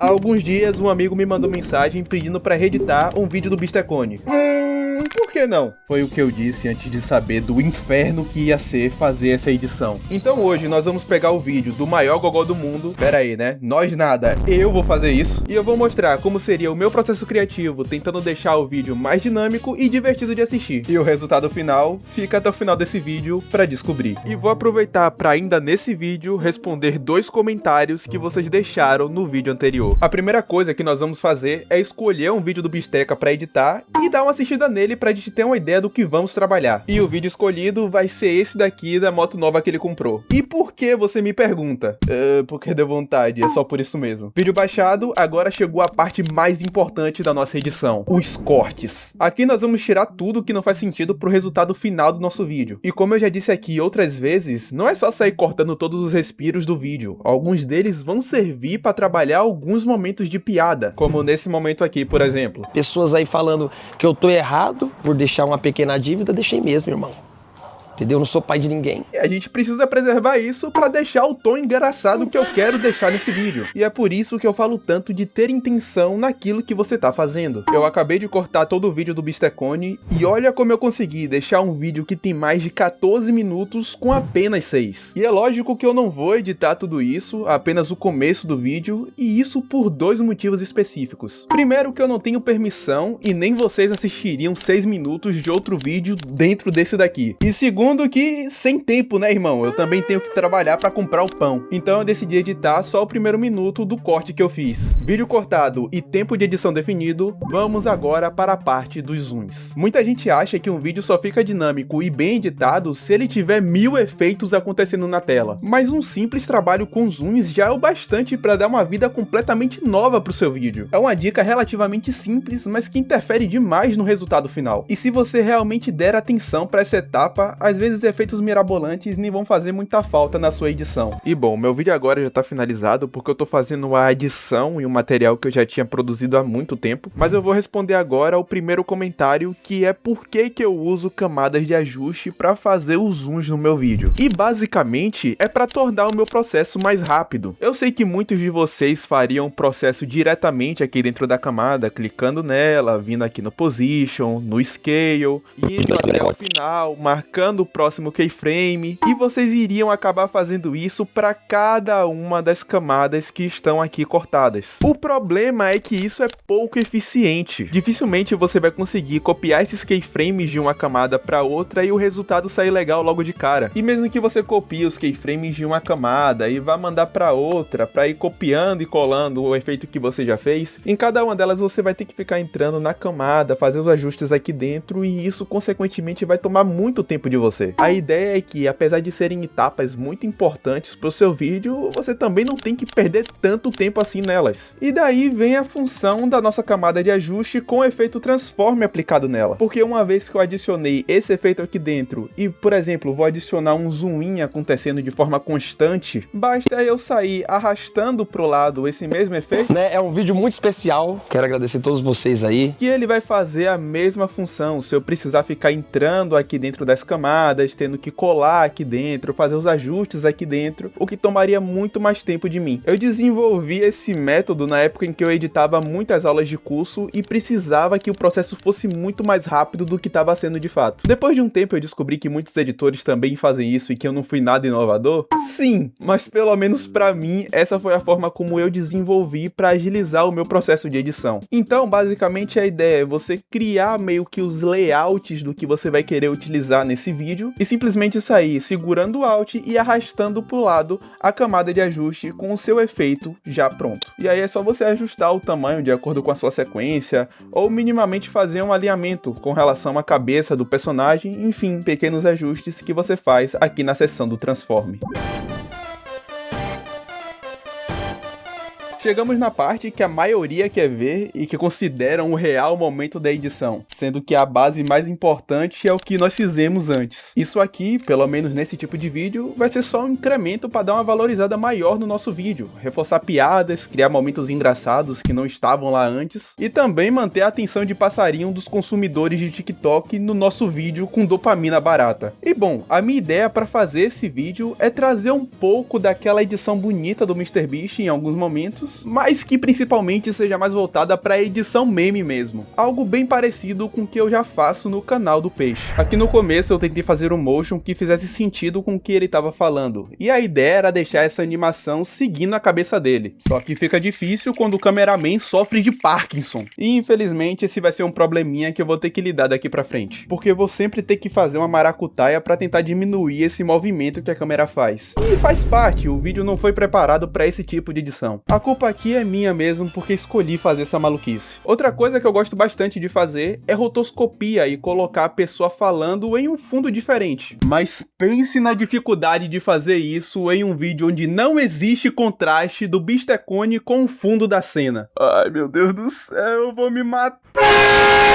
Há alguns dias, um amigo me mandou mensagem pedindo para reeditar um vídeo do Bistecone. Por que não? Foi o que eu disse antes de saber do inferno que ia ser fazer essa edição. Então hoje nós vamos pegar o vídeo do maior gogó do mundo. Pera aí, né? Nós nada, eu vou fazer isso. E eu vou mostrar como seria o meu processo criativo, tentando deixar o vídeo mais dinâmico e divertido de assistir. E o resultado final, fica até o final desse vídeo para descobrir. E vou aproveitar para ainda nesse vídeo responder 2 comentários que vocês deixaram no vídeo anterior. A primeira coisa que nós vvamos fazer é escolher um vídeo do Bisteca para editar e dar uma assistida nele pra gente ter uma ideia do que vamos trabalhar. E o vídeo escolhido vai ser esse daqui da moto nova que ele comprou. E por que, você me pergunta? Porque deu vontade, é só por isso mesmo. Vídeo baixado, agora chegou a parte mais importante da nossa edição, os cortes. Aqui nós vamos tirar tudo que não faz sentido pro resultado final do nosso vídeo. E como eu já disse aqui outras vezes, não é só sair cortando todos os respiros do vídeo. Alguns deles vão servir para trabalhar alguns momentos de piada, como nesse momento aqui, por exemplo. Pessoas aí falando que eu tô errado por deixar uma pequena dívida, deixei mesmo, irmão. Entendeu? Eu não sou pai de ninguém. E a gente precisa preservar isso para deixar o tom engraçado que eu quero deixar nesse vídeo. E é por isso que eu falo tanto de ter intenção naquilo que você tá fazendo. Eu acabei de cortar todo o vídeo do Bistecone e olha como eu consegui deixar um vídeo que tem mais de 14 minutos com apenas 6. E é lógico que eu não vou editar tudo isso, apenas o começo do vídeo, e isso por 2 motivos específicos. Primeiro, que eu não tenho permissão e nem vocês assistiriam 6 minutos de outro vídeo dentro desse daqui. E segundo, que sem tempo, né, irmão? Eu também tenho que trabalhar para comprar o pão. Então eu decidi editar só o primeiro minuto do corte que eu fiz. Vídeo cortado e tempo de edição definido, vamos agora para a parte dos zooms. Muita gente acha que um vídeo só fica dinâmico e bem editado se ele tiver 1000 efeitos acontecendo na tela. Mas um simples trabalho com zooms já é o bastante para dar uma vida completamente nova pro seu vídeo. É uma dica relativamente simples, mas que interfere demais no resultado final. E se você realmente der atenção para essa etapa, às vezes efeitos mirabolantes nem vão fazer muita falta na sua edição. E bom, meu vídeo agora já tá finalizado porque eu tô fazendo a adição em um material que eu já tinha produzido há muito tempo, mas eu vou responder agora o primeiro comentário, que é por que eu uso camadas de ajuste para fazer os zooms no meu vídeo. E basicamente é para tornar o meu processo mais rápido. Eu sei que muitos de vocês fariam o processo diretamente aqui dentro da camada, clicando nela, vindo aqui no position, no scale, indo até o final, marcando o próximo keyframe, e vocês iriam acabar fazendo isso para cada uma das camadas que estão aqui cortadas. O problema é que isso é pouco eficiente. Dificilmente você vai conseguir copiar esses keyframes de uma camada para outra e o resultado sair legal logo de cara. E mesmo que você copie os keyframes de uma camada e vá mandar para outra, para ir copiando e colando o efeito que você já fez, em cada uma delas você vai ter que ficar entrando na camada, fazer os ajustes aqui dentro, e isso consequentemente vai tomar muito tempo de você. A ideia é que, apesar de serem etapas muito importantes para o seu vídeo, você também não tem que perder tanto tempo assim nelas. E daí vem a função da nossa camada de ajuste com o efeito transform aplicado nela. Porque uma vez que eu adicionei esse efeito aqui dentro e, por exemplo, vou adicionar um zoom in acontecendo de forma constante, basta eu sair arrastando pro lado esse mesmo efeito, Né? É um vídeo muito especial, quero agradecer a todos vocês aí. que ele vai fazer a mesma função. Se eu precisar ficar entrando aqui dentro das camadas, tendo que colar aqui dentro, fazer os ajustes aqui dentro, o que tomaria muito mais tempo de mim. Eu desenvolvi esse método na época em que eu editava muitas aulas de curso e precisava que o processo fosse muito mais rápido do que estava sendo de fato. Depois de um tempo eu descobri que muitos editores também fazem isso e que eu não fui nada inovador. Sim, mas pelo menos para mim essa foi a forma como eu desenvolvi para agilizar o meu processo de edição. Então basicamente a ideia é você criar meio que os layouts do que você vai querer utilizar nesse vídeo e simplesmente sair segurando o Alt e arrastando pro lado a camada de ajuste com o seu efeito já pronto. E aí é só você ajustar o tamanho de acordo com a sua sequência, ou minimamente fazer um alinhamento com relação à cabeça do personagem, enfim, pequenos ajustes que você faz aqui na seção do Transform. Chegamos na parte que a maioria quer ver e que consideram o real momento da edição, sendo que a base mais importante é o que nós fizemos antes. Isso aqui, pelo menos nesse tipo de vídeo, vai ser só um incremento para dar uma valorizada maior no nosso vídeo, reforçar piadas, criar momentos engraçados que não estavam lá antes, e também manter a atenção de passarinho dos consumidores de TikTok no nosso vídeo com dopamina barata. E bom, a minha ideia para fazer esse vídeo é trazer um pouco daquela edição bonita do MrBeast em alguns momentos, vídeos, mas que principalmente seja mais voltada para edição meme mesmo, algo bem parecido com o que eu já faço no canal do Peixe. Aqui no começo eu tentei fazer um motion que fizesse sentido com o que ele estava falando, e a ideia era deixar essa animação seguindo a cabeça dele, só que fica difícil quando o cameraman sofre de Parkinson, e infelizmente esse vai ser um probleminha que eu vou ter que lidar daqui pra frente, porque eu vou sempre ter que fazer uma maracutaia para tentar diminuir esse movimento que a câmera faz. E faz parte, o vídeo não foi preparado para esse tipo de edição. A culpa aqui é minha mesmo porque escolhi fazer essa maluquice. Outra coisa que eu gosto bastante de fazer é rotoscopia e colocar a pessoa falando em um fundo diferente. Mas pense na dificuldade de fazer isso em um vídeo onde não existe contraste do Bistecone com o fundo da cena. Ai meu Deus do céu, eu vou me matar.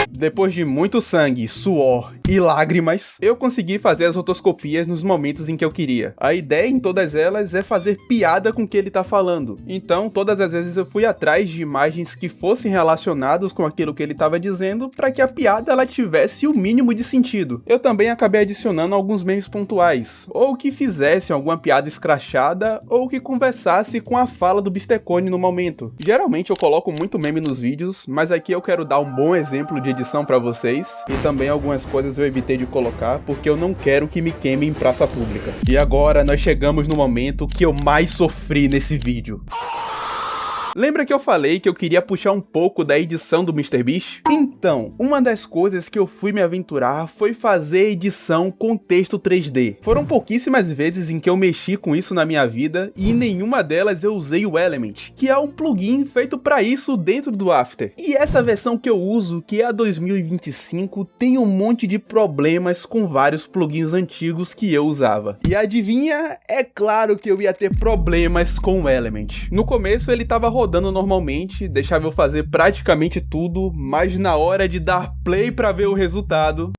Depois de muito sangue, suor e lágrimas, eu consegui fazer as rotoscopias nos momentos em que eu queria. A ideia em todas elas é fazer piada com o que ele tá falando. Então, todas as vezes eu fui atrás de imagens que fossem relacionadas com aquilo que ele tava dizendo, para que a piada ela tivesse o mínimo de sentido. Eu também acabei adicionando alguns memes pontuais, ou que fizessem alguma piada escrachada, ou que conversasse com a fala do Bistecone no momento. Geralmente eu coloco muito meme nos vídeos, mas aqui eu quero dar um bom exemplo de edição para vocês, e também algumas coisas eu evitei de colocar porque eu não quero que me queimem em praça pública. E agora nós chegamos no momento que eu mais sofri nesse vídeo. Lembra que eu falei que eu queria puxar um pouco da edição do MrBeast? Então, uma das coisas que eu fui me aventurar foi fazer edição com texto 3D. Foram pouquíssimas vezes em que eu mexi com isso na minha vida e em nenhuma delas eu usei o Element, que é um plugin feito para isso dentro do After. E essa versão que eu uso, que é a 2025, tem um monte de problemas com vários plugins antigos que eu usava. E adivinha? É claro que eu ia ter problemas com o Element. No começo ele tava rodando normalmente, deixava eu fazer praticamente tudo, mas na hora de dar play para ver o resultado,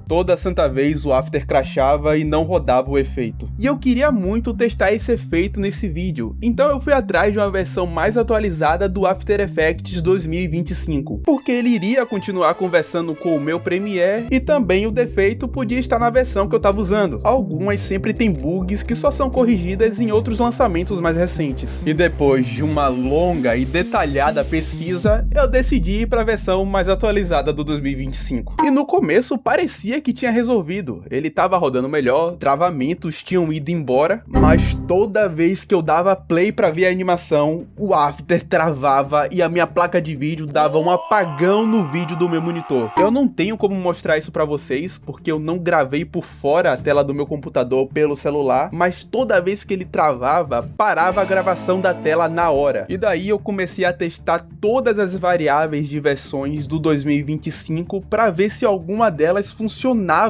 toda santa vez o After crashava e não rodava o efeito. E eu queria muito testar esse efeito nesse vídeo, então eu fui atrás de uma versão mais atualizada do After Effects 2025, porque ele iria continuar conversando com o meu Premiere e também o defeito podia estar na versão que eu estava usando. Algumas sempre tem bugs que só são corrigidas em outros lançamentos mais recentes. E depois de uma longa e detalhada pesquisa, eu decidi ir para a versão mais atualizada do 2025. E no começo parecia que tinha resolvido, ele tava rodando melhor, travamentos tinham ido embora, mas toda vez que eu dava play pra ver a animação, o After travava e a minha placa de vídeo dava um apagão no vídeo do meu monitor. Eu não tenho como mostrar isso pra vocês, porque eu não gravei por fora a tela do meu computador pelo celular, mas toda vez que ele travava, parava a gravação da tela na hora. E daí eu comecei a testar todas as variáveis de versões do 2025 pra ver se alguma delas funcionava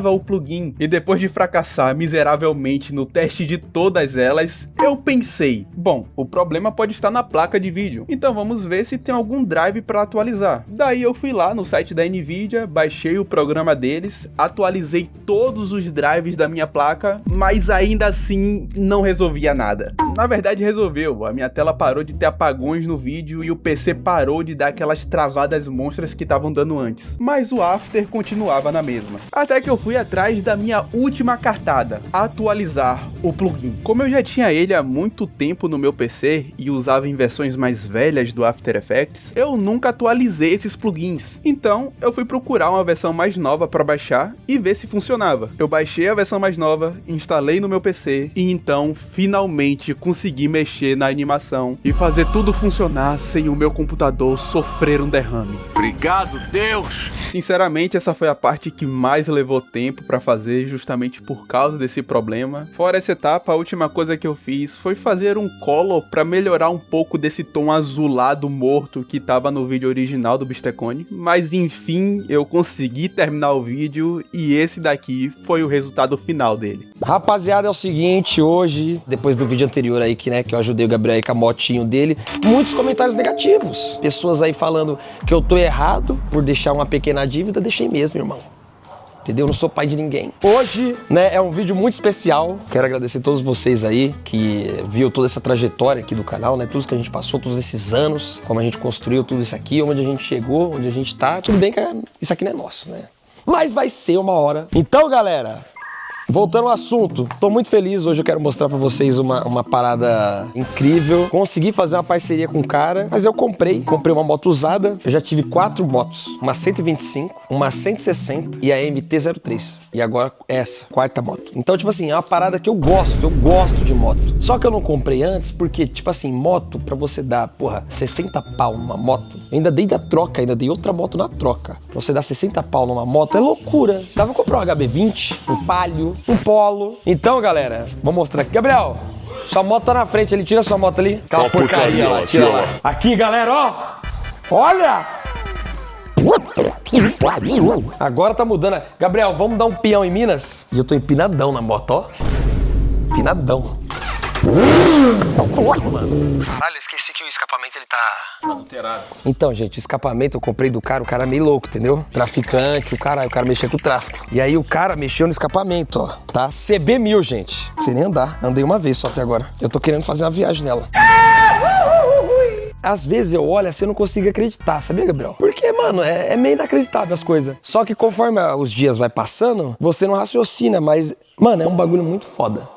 o plugin, e depois de fracassar miseravelmente no teste de todas elas, eu pensei, bom, o problema pode estar na placa de vídeo, então vamos ver se tem algum drive para atualizar. Daí eu fui lá no site da Nvidia, baixei o programa deles, atualizei todos os drives da minha placa, mas ainda assim não resolvia nada. Na verdade resolveu, a minha tela parou de ter apagões no vídeo e o PC parou de dar aquelas travadas monstras que estavam dando antes, mas o After continuava na mesma. Até que eu fui atrás da minha última cartada, atualizar o plugin. Como eu já tinha ele há muito tempo no meu PC e usava em versões mais velhas do After Effects, eu nunca atualizei esses plugins. Então eu fui procurar uma versão mais nova para baixar e ver se funcionava. Eu baixei a versão mais nova, instalei no meu PC e então finalmente consegui mexer na animação e fazer tudo funcionar sem o meu computador sofrer um derrame. Obrigado, Deus! Sinceramente, essa foi a parte que mais levou tempo para fazer, justamente por causa desse problema. Fora essa etapa, a última coisa que eu fiz foi fazer um color para melhorar um pouco desse tom azulado morto que tava no vídeo original do Bistecone. Mas enfim, eu consegui terminar o vídeo e esse daqui foi o resultado final dele. Rapaziada, é o seguinte, hoje, depois do vídeo anterior aí que eu ajudei o Gabriel aí com a motinho dele, muitos comentários negativos. Pessoas aí falando que eu tô errado por deixar uma pequena dívida, deixei mesmo, irmão. Entendeu? Eu não sou pai de ninguém. Hoje, é um vídeo muito especial. Quero agradecer a todos vocês aí que viu toda essa trajetória aqui do canal, Tudo que a gente passou, todos esses anos, como a gente construiu tudo isso aqui, onde a gente chegou, onde a gente tá. Tudo bem que isso aqui não é nosso, Mas vai ser uma hora. Então, galera, Voltando ao assunto, tô muito feliz, hoje eu quero mostrar pra vocês uma parada incrível. Consegui fazer uma parceria com um cara, mas eu comprei uma moto usada. Eu já tive 4 motos, uma 125, uma 160 e a MT-03. E agora essa, 4ª moto. Então, tipo assim, é uma parada que eu gosto de moto. Só que eu não comprei antes porque, tipo assim, moto, pra você dar, 60 pau numa moto, eu ainda dei da troca, ainda dei outra moto na troca. Pra você dar 60 pau numa moto é loucura. Dava pra comprar um HB20, um Palio, um Polo. Então, galera, vou mostrar aqui. Gabriel, sua moto tá na frente ali, tira sua moto ali. Aquela porcaria lá, tira lá. Aqui, galera, ó. Olha! Agora tá mudando. Gabriel, vamos dar um peão em Minas? E eu tô empinadão na moto, ó. Empinadão. Caralho, eu esqueci que o escapamento ele tá adulterado. Então, gente, o escapamento eu comprei do cara, o cara é meio louco, entendeu? Traficante, o cara mexia com o tráfico. E aí o cara mexeu no escapamento, ó, tá? CB1000, gente. Não sei nem andar, andei uma vez só até agora. Eu tô querendo fazer uma viagem nela. Às vezes eu olho assim e não consigo acreditar, sabia, Gabriel? Porque, mano, é meio inacreditável as coisas. Só que conforme os dias vai passando, você não raciocina, mas, mano, é um bagulho muito foda.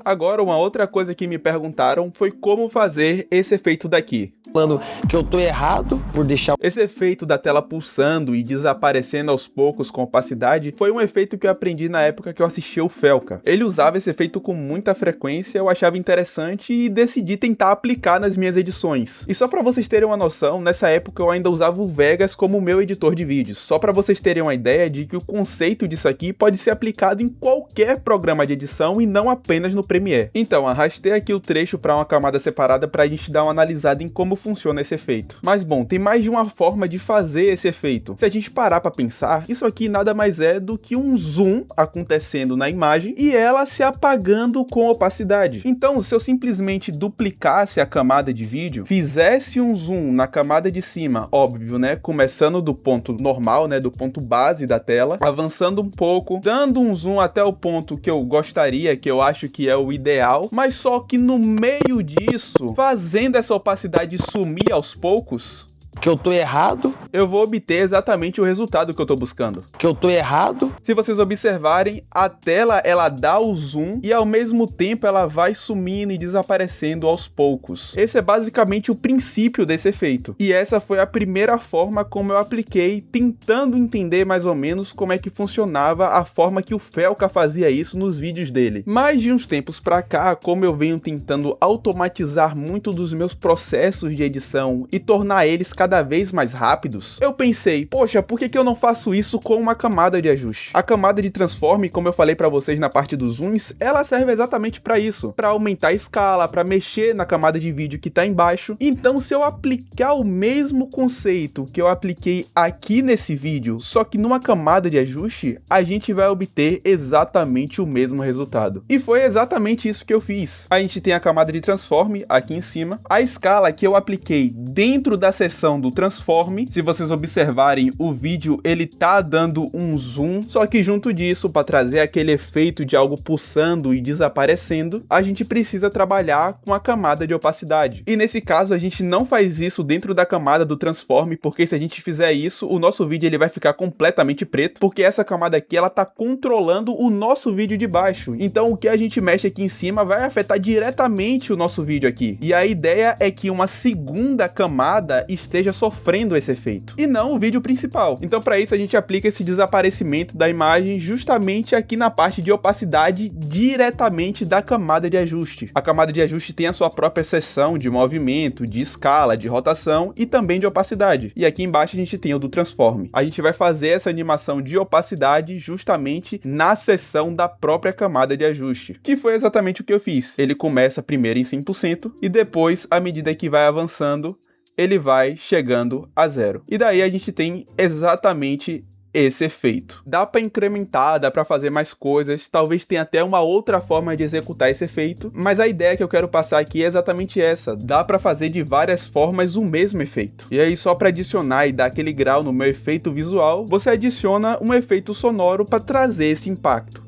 Agora, uma outra coisa que me perguntaram foi como fazer esse efeito daqui. Falando que eu tô errado por deixar... Esse efeito da tela pulsando e desaparecendo aos poucos com opacidade foi um efeito que eu aprendi na época que eu assistia o Felca. Ele usava esse efeito com muita frequência, eu achava interessante e decidi tentar aplicar nas minhas edições. E só pra vocês terem uma noção, nessa época eu ainda usava o Vegas como meu editor de vídeos. Só pra vocês terem uma ideia de que o conceito disso aqui pode ser aplicado em qualquer programa de edição e não apenas no Premiere. Então, arrastei aqui o trecho para uma camada separada para a gente dar uma analisada em como funciona esse efeito. Mas bom, tem mais de uma forma de fazer esse efeito. Se a gente parar para pensar, isso aqui nada mais é do que um zoom acontecendo na imagem e ela se apagando com opacidade. Então, se eu simplesmente duplicasse a camada de vídeo, fizesse um zoom na camada de cima, óbvio, né, começando do ponto normal, né, do ponto base da tela, avançando um pouco, dando um zoom até o ponto que eu gostaria, que eu acho que é o ideal, mas só que no meio disso, fazendo essa opacidade sumir aos poucos, que eu tô errado, eu vou obter exatamente o resultado que eu tô buscando. Que eu tô errado. Se vocês observarem, a tela ela dá o zoom e ao mesmo tempo ela vai sumindo e desaparecendo aos poucos. Esse é basicamente o princípio desse efeito. E essa foi a primeira forma como eu apliquei, tentando entender mais ou menos como é que funcionava a forma que o Felca fazia isso nos vídeos dele. Mas de uns tempos pra cá, como eu venho tentando automatizar muito dos meus processos de edição e tornar eles cada vez mais rápidos, eu pensei, poxa, por que eu não faço isso com uma camada de ajuste? A camada de transform, como eu falei pra vocês na parte dos zooms, ela serve exatamente pra isso, pra aumentar a escala, pra mexer na camada de vídeo que tá embaixo. Então, se eu aplicar o mesmo conceito que eu apliquei aqui nesse vídeo, só que numa camada de ajuste, a gente vai obter exatamente o mesmo resultado. E foi exatamente isso que eu fiz. A gente tem a camada de transform aqui em cima, a escala que eu apliquei dentro da seção do transform. Se vocês observarem o vídeo, ele tá dando um zoom, só que junto disso, para trazer aquele efeito de algo pulsando e desaparecendo, a gente precisa trabalhar com a camada de opacidade. E nesse caso, a gente não faz isso dentro da camada do transform, porque se a gente fizer isso, o nosso vídeo ele vai ficar completamente preto, porque essa camada aqui, ela tá controlando o nosso vídeo de baixo. Então, o que a gente mexe aqui em cima vai afetar diretamente o nosso vídeo aqui. E a ideia é que uma segunda camada esteja sofrendo esse efeito, e não o vídeo principal. Então, para isso, a gente aplica esse desaparecimento da imagem justamente aqui na parte de opacidade, diretamente da camada de ajuste. A camada de ajuste tem a sua própria seção de movimento, de escala, de rotação e também de opacidade. E aqui embaixo a gente tem o do transform. A gente vai fazer essa animação de opacidade justamente na seção da própria camada de ajuste, que foi exatamente o que eu fiz. Ele começa primeiro em 100% e depois, à medida que vai avançando, ele vai chegando a 0. E daí a gente tem exatamente esse efeito. Dá para incrementar, dá para fazer mais coisas, talvez tenha até uma outra forma de executar esse efeito, mas a ideia que eu quero passar aqui é exatamente essa. Dá para fazer de várias formas o mesmo efeito. E aí, só para adicionar e dar aquele grau no meu efeito visual, você adiciona um efeito sonoro para trazer esse impacto.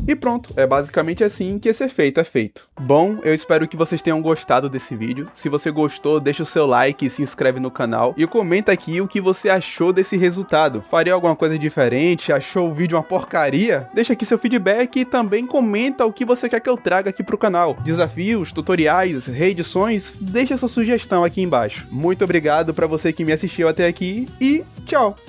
E pronto, é basicamente assim que esse efeito é feito. Bom, eu espero que vocês tenham gostado desse vídeo. Se você gostou, deixa o seu like e se inscreve no canal. E comenta aqui o que você achou desse resultado. Faria alguma coisa diferente? Achou o vídeo uma porcaria? Deixa aqui seu feedback e também comenta o que você quer que eu traga aqui pro canal. Desafios, tutoriais, reedições, deixa sua sugestão aqui embaixo. Muito obrigado pra você que me assistiu até aqui e tchau!